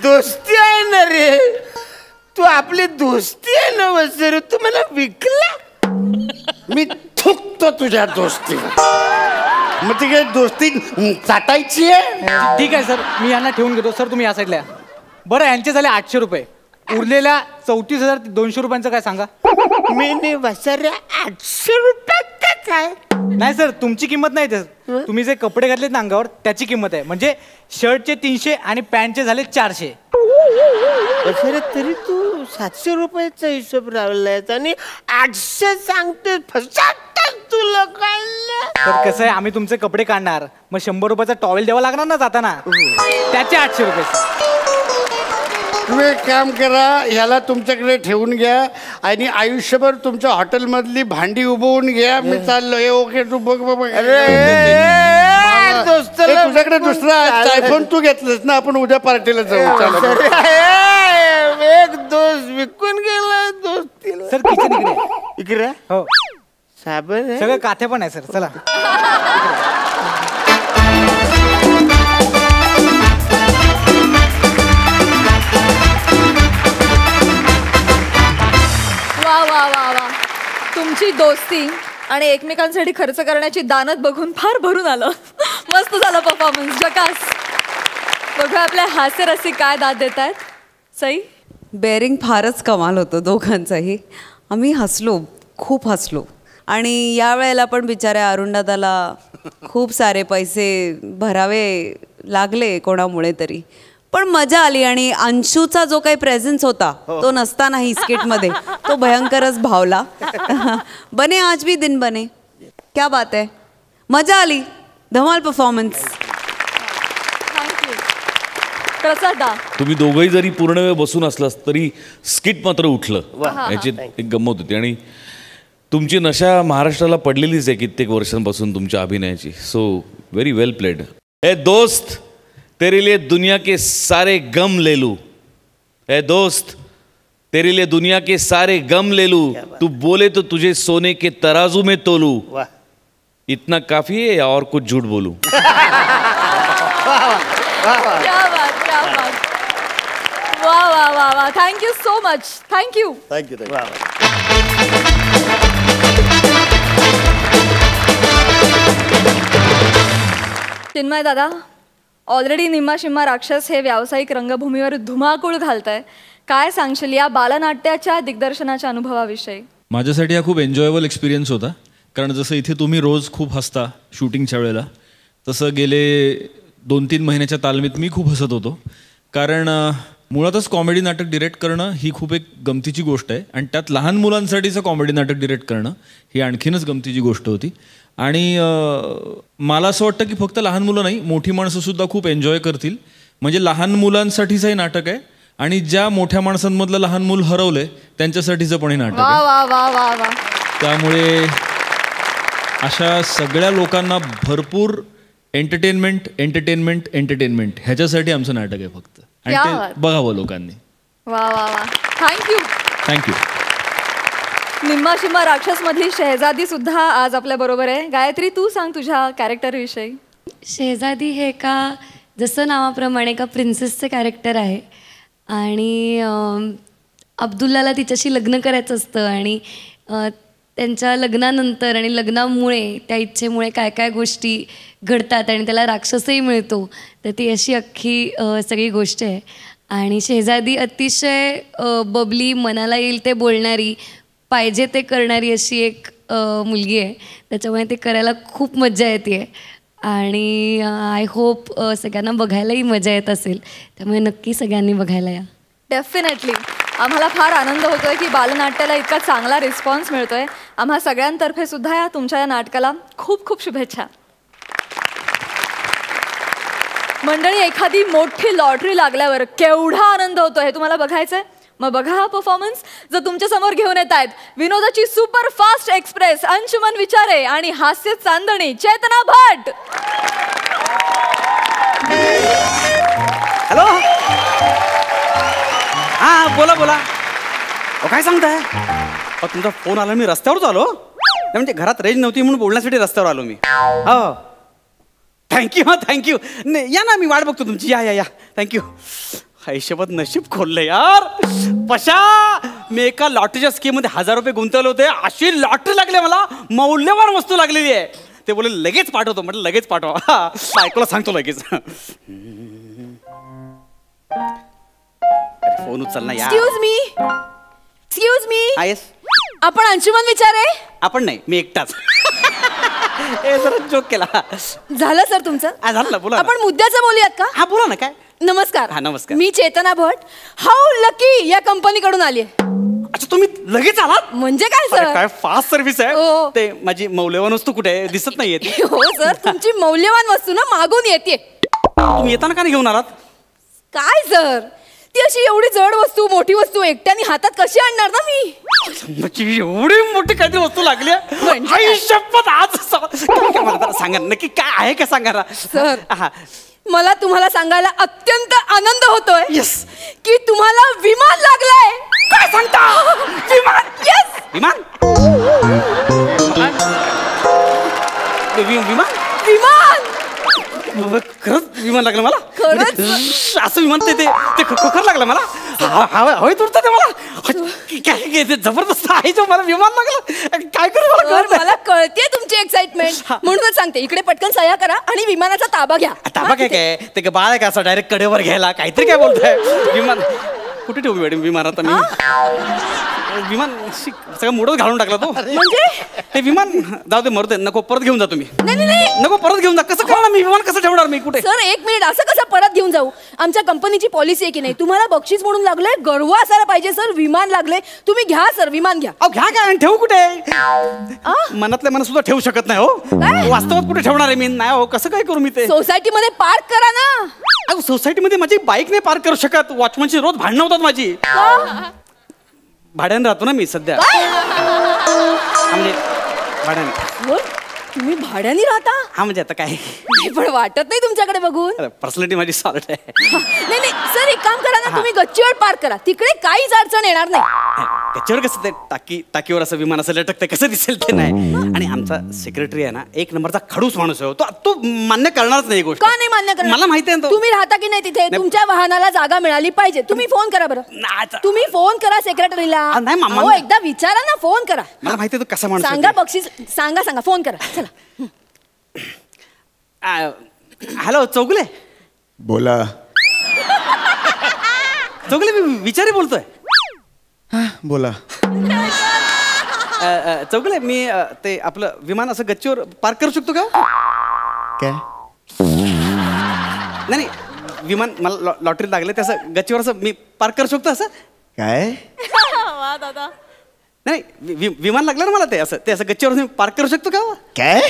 दोस्ती आहे ना रे. तू आपली दोस्ती आहे ना वसर्या, तू मला विकला. मी थुकतो तुझ्या दोस्तीला. मग ती काय दोस्ती चाटायची आहे? ठीक आहे सर, मी यांना ठेवून घेतो. सर तुम्ही या साईडला या. बरं, यांचे झाले ₹800. उरलेल्या ₹34,200 काय सांगा. मी वसर्या ₹800 काय? नाही सर, तुमची किंमत नाही सर. तुम्ही जे कपडे घातलेत ना अंगावर त्याची किंमत आहे. म्हणजे शर्टचे 300 आणि पॅन्टचे झाले 400. वसर्या, तरी तू ₹700 हिशोब लावलाय आणि 800 सांगतोय. फसात तुला काय? तर कसं आहे, आम्ही तुमचे कपडे काढणार, मग ₹100 टॉवेल द्यावा लागणार ना जाताना, त्याचे ₹800. तुम्ही एक काम करा, ह्याला तुमच्याकडे ठेवून घ्या आणि आयुष्यभर तुमच्या हॉटेलमधली भांडी उभवून घ्या. मी चाललो. हे ओके, तू बघ बाबा. तुझ्याकडे दुसरा आयफोन तू घेतलंस ना, आपण उद्या पार्टीला जाऊ. चालेल. एक दोस्त विकून गेला दोस्तीला. सर किचन इकडे. इकडे हो, साबण आहे? सगळं काथे पण आहे सर. चला. वा वा वा वा, तुमची दोस्ती आणि एकमेकांसाठी खर्च करण्याची दानत बघून फार भरून आलं. मस्त झालं परफॉर्मन्स, जकास. बघा आपल्या हास्यरसिक काय दाद देत आहेत. सई, बेअरिंग फारच कमाल होतं दोघांचंही. आम्ही हसलो, खूप हसलो. आणि यावेळेला पण बिचाऱ्या अरुणदादाला खूप सारे पैसे भरावे लागले कोणामुळे तरी, पण मजा आली. आणि अंशूचा जो काही प्रेझेन्स होता तो नसतानाही स्किटमध्ये तो भयंकरच भावला. बने आज भी दिन बने, क्या बात है. मजा आली, धमाल परफॉर्मन्स. थँक्यू. प्रसादा, तुम्ही दोघंही जरी पूर्ण वेळ बसून असलास तरी स्किट मात्र उठलं. याची एक गंमत होती. आणि तुमची नशा महाराष्ट्राला पडलेलीच आहे कित्येक वर्षांपासून तुमच्या अभिनयाची. सो व्हेरी वेल प्लेड. ए दोस्त, तेरे लिए दुनिया के सारे गम ले लूं. ए दोस्त, तेरे लिए दुनिया के सारे गम ले लूं. तू बोले तो तुझे सोने के तराजू में तोलूं. इतना काफी है या और कुछ झूठ बोलूं? क्या बात, क्या बात. वा वा वा वा, thank you so much. Thank you. Chinmay दादा, ऑलरेडी निम्मा शिम्मा राक्षस हे व्यावसायिक रंगभूमीवर धुमाकूळ घालतंय. काय सांगशील या बालनाट्याच्या दिग्दर्शनाच्या अनुभवाविषयी? माझ्यासाठी हा खूप एन्जॉयबल एक्सपिरियन्स होता. कारण जसं इथे तुम्ही रोज खूप हसता शूटिंगच्या वेळेला, तसं गेले 2-3 महिन्याच्या तालमीत मी खूप हसत होतो. कारण मुळातच कॉमेडी नाटक डिरेक्ट करणं ही खूप एक गमतीची गोष्ट आहे. आणि त्यात लहान मुलांसाठीचं कॉमेडी नाटक डिरेक्ट करणं ही आणखीनच गमतीची गोष्ट होती. आणि मला असं वाटतं की फक्त लहान मुलं नाही, मोठी माणसंसुद्धा खूप एन्जॉय करतील. म्हणजे लहान मुलांसाठीचं हे नाटक आहे आणि ज्या मोठ्या माणसांमधलं लहान मूल हरवलंय त्यांच्यासाठीचं पण हे नाटक आहे. वा वा वा वा. त्यामुळे अशा सगळ्या लोकांना भरपूर एंटरटेनमेंट एंटरटेनमेंट एंटरटेनमेंट ह्याच्यासाठी आमचं नाटक आहे फक्त. आणि ते बघावं लोकांनी. वा वा वा. थँक्यू. थँक्यू. निम्मा शिम्मा राक्षस मधली शहजादी सुद्धा आज आपल्या बरोबर आहे. गायत्री, तू सांग तुझ्या कॅरेक्टर विषयी. शहजादी हे का जसं नावाप्रमाणे का प्रिन्सेसचं कॅरेक्टर आहे आणि अब्दुल्लाला तिच्याशी लग्न करायचं असतं आणि त्यांच्या लग्नानंतर आणि लग्नामुळे त्या इच्छेमुळे काय काय गोष्टी घडतात आणि त्याला राक्षसही मिळतो. तर ती अशी अख्खी सगळी गोष्ट आहे. आणि शहजादी अतिशय बबली, मनाला येईल ते बोलणारी, पाहिजे ते करणारी अशी एक मुलगी आहे. त्याच्यामुळे ते करायला खूप मजा येते आणि आय होप सगळ्यांना बघायलाही मजा येत असेल. त्यामुळे नक्की सगळ्यांनी बघायला या. डेफिनेटली. आम्हाला फार आनंद होतोय की बालनाट्याला इतका चांगला रिस्पॉन्स मिळतोय. आम्हा सगळ्यांतर्फे सुद्धा या तुमच्या या नाटकाला खूप खूप शुभेच्छा. मंडळी, एखादी मोठी लॉटरी लागल्यावर केवढा आनंद होतो हे तुम्हाला बघायचंय? मग बघा हा परफॉर्मन्स. जर तुमच्या समोर घेऊन येत आहेत विनोदाची सुपर फास्ट एक्सप्रेस अंशुमन विचारे आणि हास्य चांदणी चेतना भट. हॅलो, हा बोला बोला. काय सांगताय? तुमचा फोन आला, मी रस्त्यावरच आलो. म्हणजे घरात रेंज नव्हती म्हणून बोलण्यासाठी रस्त्यावर आलो मी. हो, थँक्यू. हा थँक्यू. नाही या ना, मी वाट बघतो तुमची. या या या, थँक्यू. हिशोबात नशीब खोललं यार. पशा, मी एका लॉटरीच्या स्कीममध्ये 1000 रुपये गुंतवले होते. अशी लॉटरी लागली मला, मौल्यवान वस्तू लागलेली आहे. ते बोले लगेच पाठवतो. म्हटलं लगेच पाठवा. बायकोला सांगतो लगेच. फोन उचल ना यार. Excuse me. येस. आपण अंशुमन विचारे? आपण नाही, मी एकटाच. जरा जोक केला. झालं सर तुमचं? झालं ना, बोला. आपण मुद्द्याचं बोलूयात का? हा बोला ना. काय? नमस्कार. हा नमस्कार. मी चेतना भट, हाऊ लकी या कंपनीकडून आली आहे. अच्छा, तुम्ही लगेच आलात? म्हणजे काय सर? काय फास्ट सर्व्हिस आहे. ते माझी मौल्यवान वस्तू कुठे आहे? दिसत नाहीये ती. हो सर, तुमची मौल्यवान वस्तू ना मागून येते. तुम्ही येताना का नाही घेऊन आलात? काय सर, ती अशी एवढी जड वस्तू, मोठी वस्तू एकट्याने हातात कशी आणणार ना मी? एवढी मोठी काहीतरी वस्तू लागली आहे. शपथ, आज सांगा नक्की काय आहे का सांगा ना सर. मला तुम्हाला सांगायला अत्यंत आनंद होतोय की तुम्हाला विमान लागलंय. काय सांगता? विमान? येस, विमान. विमान विमान. खरंच विमान लागलं मला. खरंच असं विमान ते खोखर लागलं मला. हवेत उडतं ते मला. काय जबरदस्त आहे जो मला विमान लागलं. काय करू मला कळते तुमची एक्साइटमेंट, म्हणूनच सांगते इकडे पटकन सह्या करा आणि विमानाचा ताबा घ्या. ताबा काय ते बाळ आहे का असं डायरेक्ट कडेवर घ्यायला? काहीतरी काय बोलताय. विमान कुठे ठेवू मॅडम विमानात? मी विमान सगळं मोडच घालून टाकला तो. म्हणजे ते विमान जाऊ दे, मरू दे. नको, परत घेऊन जा तुम्ही. नाही, नको, परत घेऊन जा. कसं करणार मी? विमान कसं ठेवणार मी? कुठे? सर 1 मिनिट, असं कसं परत घेऊन जाऊ? आमच्या कंपनीची पॉलिसी आहे की नाही, तुम्हाला बक्षीस म्हणून लागलंय, गर्व असायला पाहिजे सर. विमान लागले, तुम्ही घ्या सर, विमान घ्या. अहो घ्या काय, ठेवू कुठे? मनातल्या मनात सुद्धा ठेवू शकत नाही हो. वास्तवात कुठे ठेवणार आहे मी? नाही हो, कसं काय करू मी ते? सोसायटीमध्ये पार्क करा ना. अहो सोसायटीमध्ये माझी बाईक नाही पार्क करू शकत. वॉचमनची रोज भांडणं होतात माझी. भाड्याने राहतो ना मी सध्या. म्हणजे भाड्याने. तुम्ही भाड्याने राहता? हा म्हणजे आता काय, पण वाटत नाही तुमच्याकडे बघून. पर्सनॅलिटी माझी सॉलिड आहे. नाही सर, एक काम करा ना, तुम्ही गच्चीवर पार्क करा, तिकडे काहीच अडचण येणार नाही. गच्चीवर कसं ते टाकीवर असं विमान असं लटकते, कसं दिसेल ते नाही. आणि आमचा सेक्रेटरी आहे ना, 1 नंबरचा खडूस माणूस आहे. तो मान्य करणारच नाही गोष्ट. का नाही मान्य करणार? मला माहिती आहे. तुम्ही राहता की नाही तिथे, तुमच्या वाहनाला जागा मिळाली पाहिजे. तुम्ही फोन करा बरं. तुम्ही फोन करा सेक्रेटरीला. नाही, एकदा विचारा ना, फोन करा. मला माहिती आहे तो कसा माणूस. सांगा बक्षीस, सांगा फोन करा. चला. हॅलो चौगुले. बोला. चौगुले, मी विचारी बोलतोय. बोला. चौगुले, मी ते आपलं विमान असं गच्चीवर पार्क करू शकतो का? काय? नाही, विमान मला लॉटरी लागले तसं गच्चीवर असं मी पार्क करू शकतो असं? काय? वा दादा. नाही, विमान लागलं ना मला, ते असं गच्चीवर पार्क करू शकतो का? काय?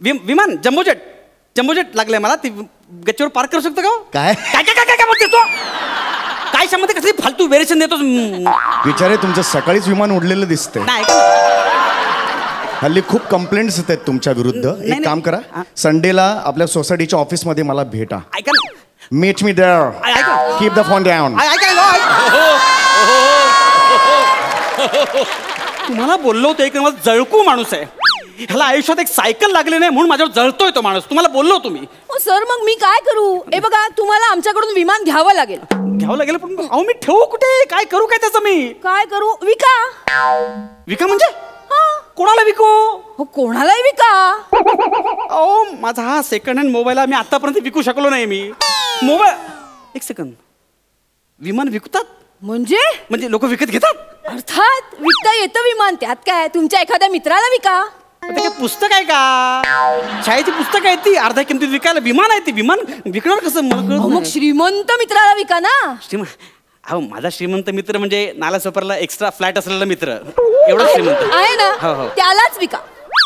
विमान जम्बोजेट लागलंय मला, ती गच्चीवर पार्क करू शकतो का? काय काय काय काय काय बोलते तो? काय शामध्ये कसली फालतू व्हेरिएशन देतो? विचारे, तुमचं सकाळीच विमान उडलेलं दिसतंय. नाही, हल्ली खूप कंप्लेंट्स येत आहेत तुमच्या विरुद्ध. एक काम करा, संडेला आपल्या सोसायटीच्या ऑफिसमध्ये मला भेटा. ऐका ना, meet me there. Keep the phone down. तुम्हाला बोललो होतो एक नंबर जळकू माणूस आहे. ह्याला आयुष्यात एक सायकल लागली नाही म्हणून माझ्यावर जळतोय तो माणूस. तुम्हाला बोललो तुम्ही. सर मग मी काय करू? हे बघा तुम्हाला आमच्याकडून विमान घ्यावं लागेल. घ्यावं लागेल पण अहो मी ठेवू कुठे? काय करू काय त्याचं मी? काय करू? विका. विका म्हणजे? कोणाला विकू? हो कोणालाही विका. अहो माझा हा सेकंड हँड मोबाईल मी आतापर्यंत विकू शकलो नाही. मी मोबाईल एक सेकंद विमान विकतात म्हणजे लोक विकत घेतात? अर्थात विकता येतं विमान. त्यात काय? तुमच्या एखाद्या मित्राला विका. ते काय पुस्तक आहे का? शाळेची पुस्तक आहे ती अर्ध्या किमतीत विकायला. विमान आहे ती. विमान विकणार कसं? मग श्रीमंत मित्राला विका ना. अहो माझा श्रीमंत मित्र म्हणजे नालासोपरला एक्स्ट्रा फ्लॅट असलेला मित्र एवढा श्रीमंत आहे ना. त्यालाच विका.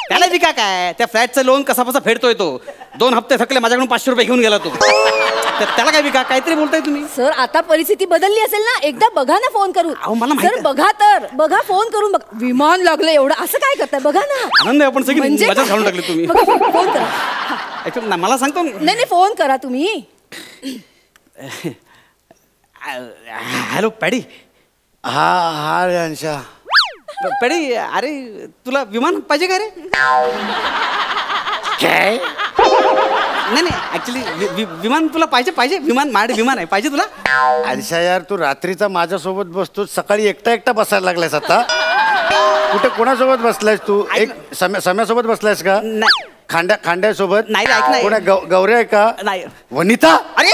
त्याला विका काय? त्या फ्लॅटचं लोन कसा फेडतोय तो. 2 हप्ते थकले माझ्याकडून 500 रुपये घेऊन गेला तो. त्याला काय विका? काहीतरी बोलताय तुम्ही. सर आता परिस्थिती बदलली असेल ना. एकदा बघा ना फोन करून. सर बघा तर बघा फोन करून बघा. विमान लागलं एवढं असं काय करताय बघा ना. आनंद आहे. आपण सगळी मजा घालून टाकली तुम्ही. फोन करा. मला सांगतो नाही फोन करा तुम्ही. Hello paddy. हा रे अंशा. पॅडी अरे तुला विमान पाहिजे का रे? काय? नाही ऍक्च्युली विमान तुला पाहिजे विमान विमान आहे पाहिजे तुला? अंशा यार तू रात्रीचा माझ्यासोबत बसतो सकाळी एकटा बसायला लागलायस आता. कुठे कोणासोबत बसलायस तू? एक सम्यासोबत बसलायस का? नाही. खांड्यासोबत नाही. ऐक नाही. कोणा गौऱ्या आहे का? नाही. वनिता? अरे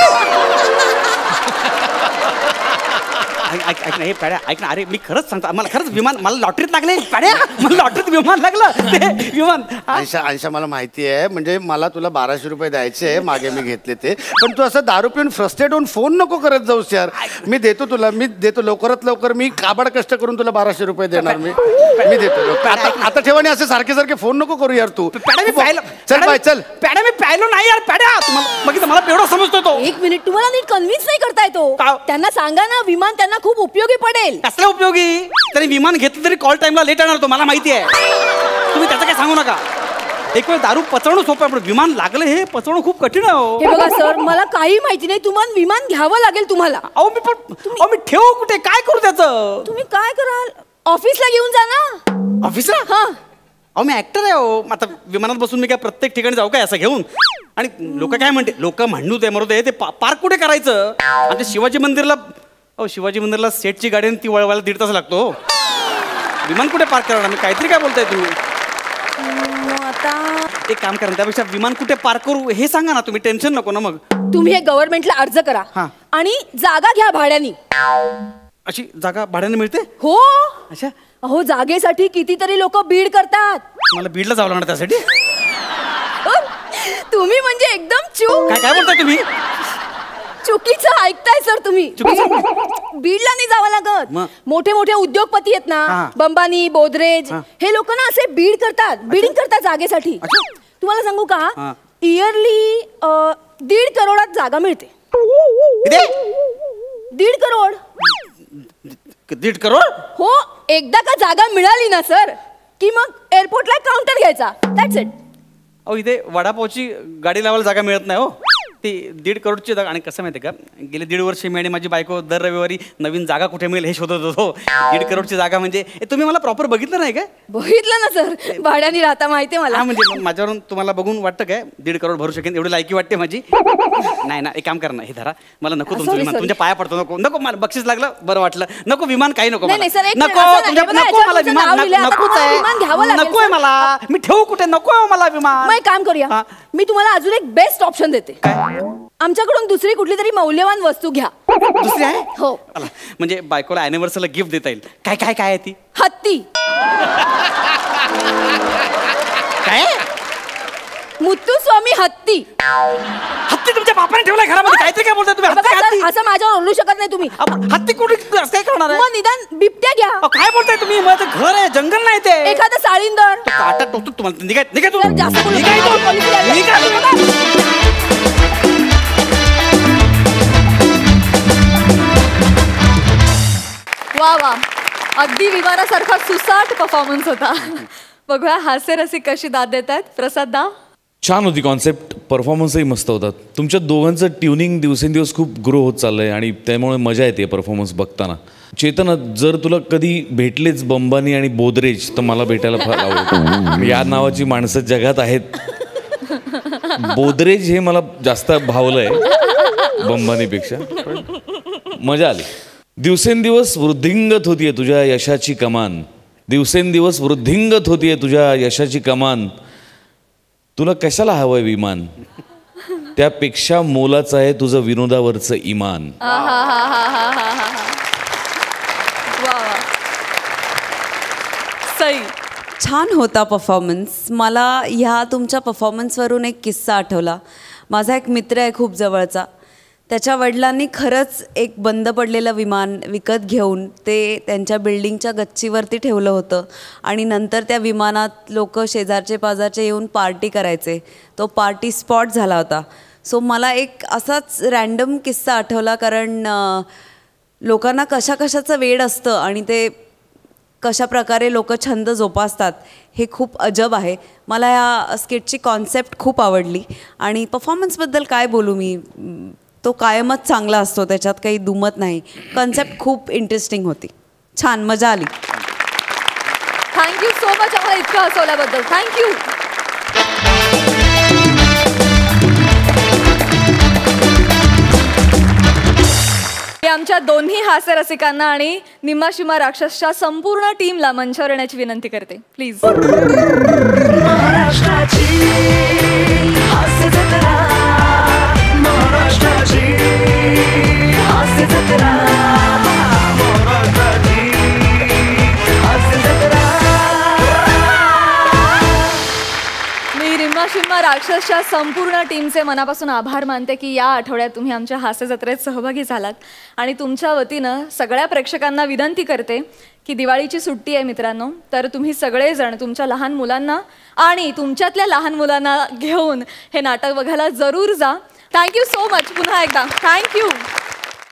ऐक ना हे पॅड्या ऐक ना. अरे मी खरंच सांगतो मला खरंच विमान मला लॉटरीत लागले. पॅड्या मला लॉटरीत विमान लागलं. ते विमान अंशा मला माहिती आहे. म्हणजे मला तुला 1200 रुपये द्यायचे मागे मी घेतले ते. पण तू असं दारू पिऊन फ्रस्ट्रेट होऊन फोन नको करत जाऊस यार. मी देतो लवकरात लवकर. मी काबाड कष्ट करून तुला 1200 रुपये देणार. मी देतो आता ठेवा. आणि असे सारखे फोन नको करू यार तू. पॅड्या मी पाहिलं. चल बाय चल. पॅड्या मी पाहिलो नाही यार. पॅड्या तुम्हाला बघितलं मला एवढा समजतो तो. एक मिनिट तुम्हाला नीट कन्व्हिन्स नाही करता येतो. त्यांना सांगा ना विमान त्यांना खूप उपयोगी पडेल. कसलं उपयोगी? तरी विमान घेतलं तरी कॉल टाइमला लेट येणार तो मला माहिती आहे. तुम्ही त्याचं काय सांगू नका. एक वेळ दारू पचवणं सोपं आहे पण विमान लागलं हे पचवणं खूप कठीण आहे. हे बघा सर मला काही माहिती नाही. तुम्हाला विमान घ्यावं लागेल तुम्हाला. अहो मी ठेवू कुठे? काय करू त्याचं? तुम्ही काय कराल? ऑफिसला घेऊन जा ना. ऑफिसला? हा. अहो मी ऍक्टर आहे. हो आता विमानात बसून मी काय प्रत्येक ठिकाणी जाऊ काय असं घेऊन? आणि लोक काय म्हणते लोक म्हणू दे मरू दे. ते पार्क कुठे करायचं? आमच्या शिवाजी मंदिरला सेटची गाडी ती वळवायला 1.5 तास लागतो. विमान कुठे पार्क करणार? मी काहीतरी काय बोलताय तुम्ही? आता एक काम करा त्यापेक्षा विमान कुठे पार्क करू हे सांगा ना. तुम्ही टेन्शन नको ना. मग तुम्ही हे गव्हर्नमेंटला अर्ज करा आणि जागा घ्या भाड्यानी. अशी जागा भाड्याने मिळते? हो. अच्छा. अहो जागेसाठी कितीतरी लोक बीड करतात. मला बीडला जावं लागणार त्यासाठी. तुम्ही म्हणजे एकदम चूक. काय बोलताय तुम्ही? चुकीचं ऐकताय सर तुम्ही. बीडला नाही जावं लागत. मोठे मोठे उद्योगपती आहेत ना अंबानी गोदरेज हे लोक ना असे बीड करतात. बिडिंग करतात जागेसाठी. तुम्हाला सांगू का इयरली 1.5 करोडात जागा मिळते. 1.5 करोड. 1.5 करोड? हो. एकदा का जागा मिळाली ना सर की मग एअरपोर्टला काउंटर घ्यायचा. That's it. अहो इथे वडापावची गाडी लावायला जागा मिळत नाही. हो ती 1.5 करोडची जागा. आणि कसं माहिती आहे का गेले 1.5 वर्ष मी आणि माझी बायको दर रविवारी नवीन जागा कुठे मिळेल हे शोधत होतो. 1.5 करोडची जागा म्हणजे तुम्ही मला प्रॉपर बघितलं नाही काय? बघितलं ना सर. भाड्याने राहता माहितीये मला. म्हणजे माझ्यावरून तुम्हाला बघून वाटतं काय 1.5 करोड भरू शकेन एवढी लायकी वाटते माझी? नाही ना. एक काम करा ना हे धरा. मला नको तुमचं विमान. तुमच्या पाया पडतो. नको मला बक्षीस लागलं बरं वाटलं. नको विमान काही नको. नको मला विमान नकोच आहे. नकोय मला. मी ठेवू कुठे? नको मला विमान. मग एक काम करूया मी तुम्हाला अजून एक बेस्ट ऑप्शन देते. आमच्याकडून दुसरी कुठली तरी मौल्यवान वस्तू घ्या. दुसरी आहे? हो. म्हणजे बायकोला अॅनिव्हर्सरीला गिफ्ट देता येईल. काय आहे ती? हत्ती. काय? मुत्तुस्वामी हत्ती. हत्ती तुमच्या बापाने ठेवलाय घरामध्ये? काहीतरी काय बोलताय तुम्ही? असं माझ्यावर ओरडू शकत नाही तुम्ही. हत्ती कुठे काय करणार आहे? मग निदान बिबट्या घ्या. काय बोलताय तुम्ही? माझं घर आहे जंगल नाही ते. एखादं साळींदर. काटा टोचतो तुम्हाला. निघा तू. वा वा अगदी विमानासारखा सुसाट परफॉर्मन्स होता. बघूया हास्यरसिक कशी दाद देत आहेत. प्रसाद दा. छान होती कॉन्सेप्ट, परफॉर्मन्सही मस्त होता. तुमच्या दोघांचं ट्युनिंग दिवसेंदिवस खूप ग्रो होत चाललंय आणि त्यामुळे मजा येते परफॉर्मन्स बघताना. चेतन, जर तुला कधी भेटलेच बंबानी आणि बोदरेज तर मला भेटायला फार आवडतं. या नावाची माणसं जगात आहेत. बोदरेज हे मला जास्त भावलंय बंबानीपेक्षा, पण मजा आली. दिवसेंदिवस वृद्धिंगत होतीये तुझ्या यशाची कमान, दिवसेंदिवस वृद्धिंगत होतीये तुझ्या यशाची कमान. तुला कशाला हवंय विमान, त्यापेक्षा मोलाचं आहे तुझं विनोदावरचं इमान. सई, छान होता परफॉर्मन्स. मला ह्या तुमच्या परफॉर्मन्सवरून एक किस्सा आठवला. माझा एक मित्र आहे खूप जवळचा, त्याच्या वडिलांनी खरंच एक बंद पडलेलं विमान विकत घेऊन ते त्यांच्या बिल्डिंगच्या गच्चीवरती ठेवलं होतं आणि नंतर त्या विमानात लोक शेजारचे पाजारचे येऊन पार्टी करायचे. तो पार्टी स्पॉट झाला होता. सो मला एक असाच रँडम किस्सा आठवला, कारण लोकांना कशाचं वेड असतं आणि ते कशा प्रकारे लोक छंद जोपासतात हे खूप अजब आहे. मला या स्किटची कॉन्सेप्ट खूप आवडली आणि परफॉर्मन्सबद्दल काय बोलू मी, तो कायमच चांगला असतो, त्याच्यात काही दुमत नाही. कॉन्सेप्ट खूप इंटरेस्टिंग होती, छान मजा आली. थँक्यू सो मच आम्हाला इतकं हसवल्याबद्दल. थँक्यू. आमच्या दोन्ही हास्य रसिकांना आणि निम्मा शिमा राक्षसच्या संपूर्ण टीमला मंचावर येण्याची विनंती करते, प्लीज. मी निम्मा शिम्मा राक्षसच्या संपूर्ण टीमचे मनापासून आभार मानते की या आठवड्यात तुम्ही आमच्या हास्य जत्रेत सहभागी झालात. आणि तुमच्या वतीनं सगळ्या प्रेक्षकांना विनंती करते की दिवाळीची सुट्टी आहे मित्रांनो, तर तुम्ही सगळेजण तुमच्या लहान मुलांना आणि तुमच्यातल्या लहान मुलांना घेऊन हे नाटक बघायला जरूर जा. थँक्यू सो मच पुन्हा एकदा. थँक्यू.